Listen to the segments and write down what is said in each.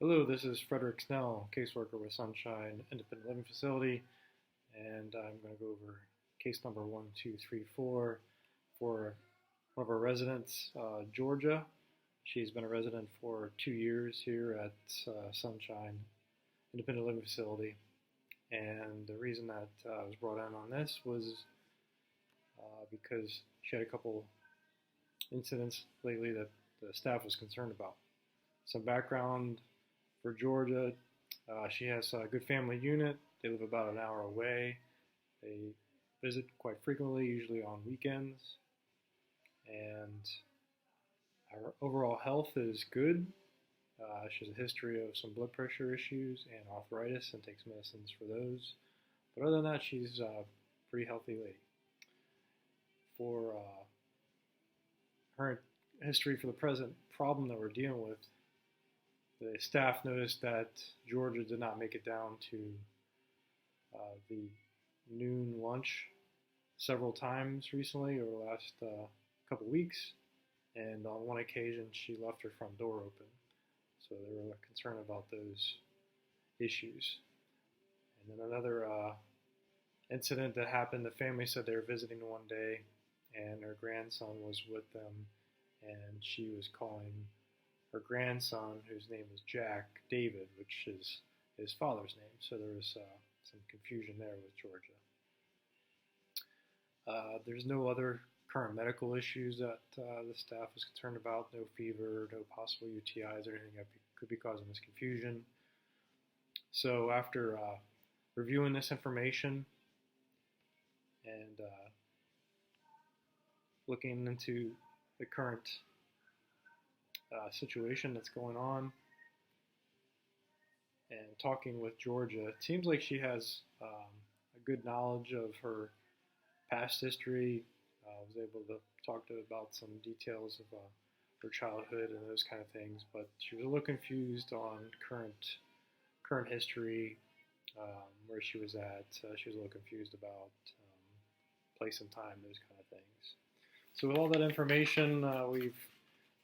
Hello, this is Frederick Snell, caseworker with Sunshine Independent Living Facility, and I'm going to go over case number 1234 for one of our residents, Georgia. She's been a resident for 2 years here at Sunshine Independent Living Facility, and the reason that I was brought in on this was because she had a couple incidents lately that the staff was concerned about. Some background for Georgia: she has a good family unit. They live about an hour away. They visit quite frequently, usually on weekends, and her overall health is good. She has a history of some blood pressure issues and arthritis and takes medicines for those. But other than that, she's a pretty healthy lady. For her history for the present problem that we're dealing with, the staff noticed that Georgia did not make it down to the noon lunch several times recently over the last couple weeks, and on one occasion she left her front door open. So they were concerned about those issues. And then another incident that happened, the family said they were visiting one day and her grandson was with them, and she was calling her grandson, whose name is Jack, David, which is his father's name. So there was some confusion there with Georgia. There's no other current medical issues that the staff is concerned about. No fever, no possible UTIs or anything that could be causing this confusion. So after reviewing this information and looking into the current situation that's going on and talking with Georgia, it seems like she has a good knowledge of her past history. I was able to talk to her about some details of her childhood and those kind of things, but she was a little confused on current history, where she was at. She was a little confused about place and time, those kind of things. So with all that information, we've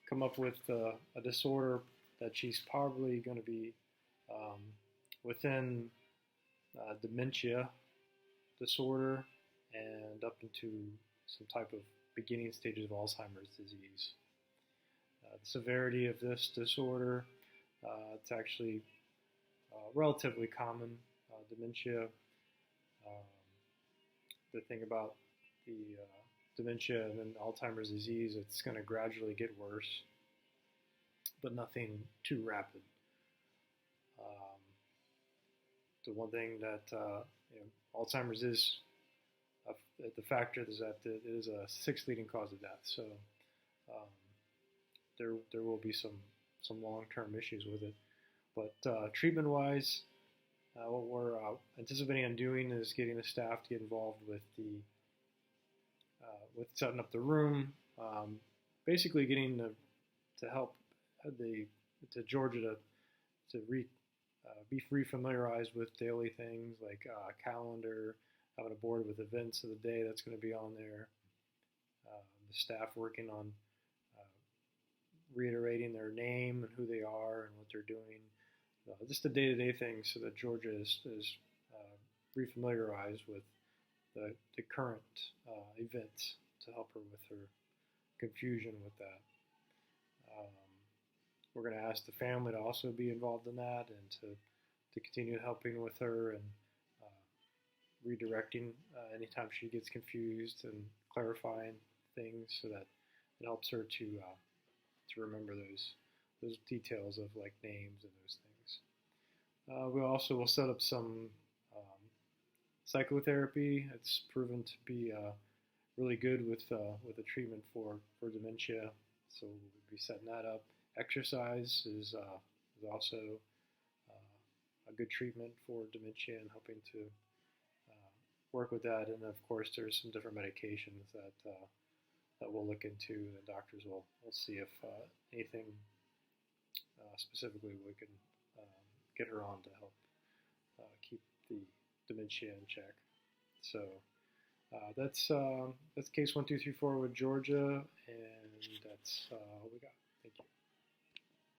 come up with a disorder that she's probably going to be within dementia disorder and up into some type of beginning stages of Alzheimer's disease. The severity of this disorder, it's actually relatively common, dementia. The thing about the dementia and then Alzheimer's disease, it's going to gradually get worse, but nothing too rapid. The one thing that Alzheimer's is, the factor is that it is a sixth leading cause of death. So there will be some long-term issues with it. But treatment-wise, what we're anticipating on doing is getting the staff to get involved with with setting up the room, basically getting to help Georgia to be refamiliarized with daily things like calendar, having a board with events of the day that's going to be on there. The staff working on reiterating their name and who they are and what they're doing. Just the day-to-day things so that Georgia is refamiliarized with the current events to help her with her confusion with that. We're going to ask the family to also be involved in that and to continue helping with her and redirecting anytime she gets confused and clarifying things so that it helps her to remember those details of like names and those things. We also will set up some psychotherapy. It's proven to be really good with a treatment for dementia, so we'll be setting that up. Exercise is also a good treatment for dementia and helping to work with that. And of course, there's some different medications that we'll look into. The doctors will see if anything specifically we can get her on to help keep the dementia in check. So that's case 1234 with Georgia, and that's all we got. Thank you.